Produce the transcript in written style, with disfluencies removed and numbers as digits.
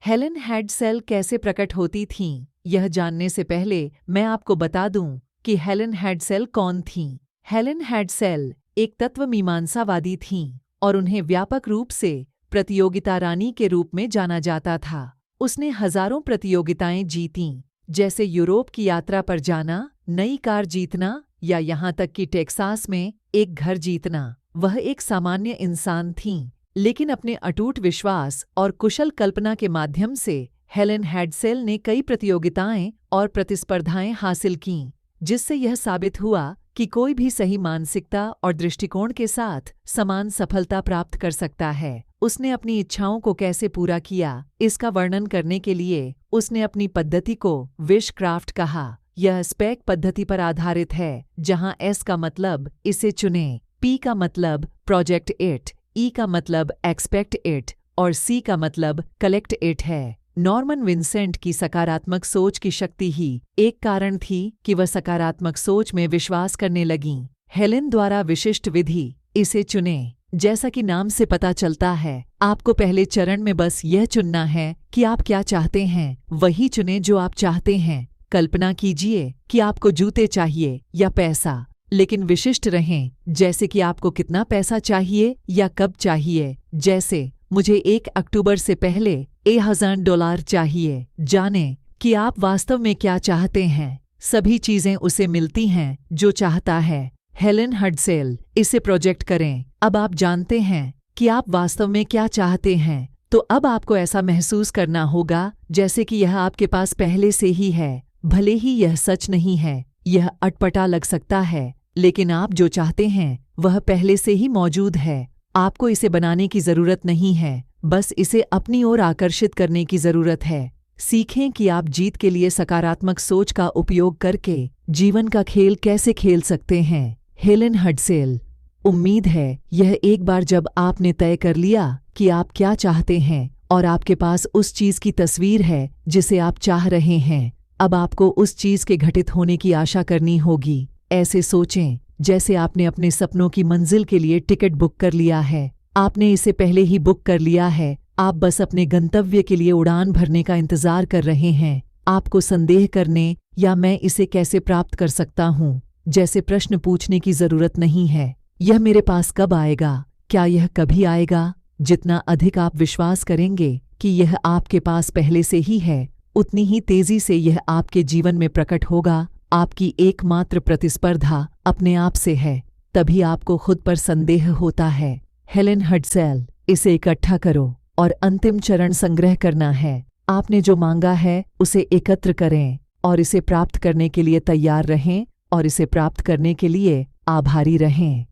Helen headsail कैसे प्रकट होती थीं? यह जानने से पहले मैं आपको बता दूं कि हेलेन हेडसेल कौन थीं। हेलेन हेडसेल एक तत्वमीमांसावादी थीं और उन्हें व्यापक रूप से प्रतियोगिता रानी के रूप में जाना जाता था। उसने हजारों प्रतियोगिताएं जीतीं, जैसे यूरोप की यात्रा पर जाना, नई कार जीतना या यहाँ तक कि टेक्सास में एक घर जीतना। वह एक सामान्य इंसान थीं, लेकिन अपने अटूट विश्वास और कुशल कल्पना के माध्यम से हेलेन हेडसेल ने कई प्रतियोगिताएं और प्रतिस्पर्धाएं हासिल कीं, जिससे यह साबित हुआ कि कोई भी सही मानसिकता और दृष्टिकोण के साथ समान सफलता प्राप्त कर सकता है। उसने अपनी इच्छाओं को कैसे पूरा किया, इसका वर्णन करने के लिए उसने अपनी पद्धति को विशक्राफ्ट कहा। यह स्पेक पद्धति पर आधारित है, जहां एस का मतलब इसे चुनें, पी का मतलब प्रोजेक्ट इट, ई का मतलब एक्सपेक्ट इट और सी का मतलब कलेक्ट इट है। नॉर्मन विंसेंट की सकारात्मक सोच की शक्ति ही एक कारण थी कि वह सकारात्मक सोच में विश्वास करने लगीं। हेलेन द्वारा विशिष्ट विधि, इसे चुनें। जैसा कि नाम से पता चलता है, आपको पहले चरण में बस यह चुनना है कि आप क्या चाहते हैं। वही चुनें जो आप चाहते हैं। कल्पना कीजिए कि आपको जूते चाहिए या पैसा, लेकिन विशिष्ट रहें, जैसे कि आपको कितना पैसा चाहिए या कब चाहिए। जैसे मुझे 1 अक्टूबर से पहले $1000 चाहिए। जानें कि आप वास्तव में क्या चाहते हैं। सभी चीजें उसे मिलती हैं जो चाहता है। हेलेन हेडसेल, इसे प्रोजेक्ट करें। अब आप जानते हैं कि आप वास्तव में क्या चाहते हैं, तो अब आपको ऐसा महसूस करना होगा जैसे कि यह आपके पास पहले से ही है। भले ही यह सच नहीं है, यह अटपटा लग सकता है, लेकिन आप जो चाहते हैं वह पहले से ही मौजूद है। आपको इसे बनाने की जरूरत नहीं है, बस इसे अपनी ओर आकर्षित करने की जरूरत है। सीखें कि आप जीत के लिए सकारात्मक सोच का उपयोग करके जीवन का खेल कैसे खेल सकते हैं। हेलेन हेडसेल, उम्मीद है यह एक बार जब आपने तय कर लिया कि आप क्या चाहते हैं और आपके पास उस चीज की तस्वीर है जिसे आप चाह रहे हैं, अब आपको उस चीज के घटित होने की आशा करनी होगी। ऐसे सोचें जैसे आपने अपने सपनों की मंजिल के लिए टिकट बुक कर लिया है। आपने इसे पहले ही बुक कर लिया है, आप बस अपने गंतव्य के लिए उड़ान भरने का इंतजार कर रहे हैं। आपको संदेह करने या मैं इसे कैसे प्राप्त कर सकता हूँ जैसे प्रश्न पूछने की जरूरत नहीं है। यह मेरे पास कब आएगा? क्या यह कभी आएगा? जितना अधिक आप विश्वास करेंगे कि यह आपके पास पहले से ही है, उतनी ही तेजी से यह आपके जीवन में प्रकट होगा। आपकी एकमात्र प्रतिस्पर्धा अपने आप से है, तभी आपको खुद पर संदेह होता है। हेलेन हेडसेल, इसे इकट्ठा करो और अंतिम चरण संग्रह करना है। आपने जो मांगा है उसे एकत्र करें और इसे प्राप्त करने के लिए तैयार रहें और इसे प्राप्त करने के लिए आभारी रहें।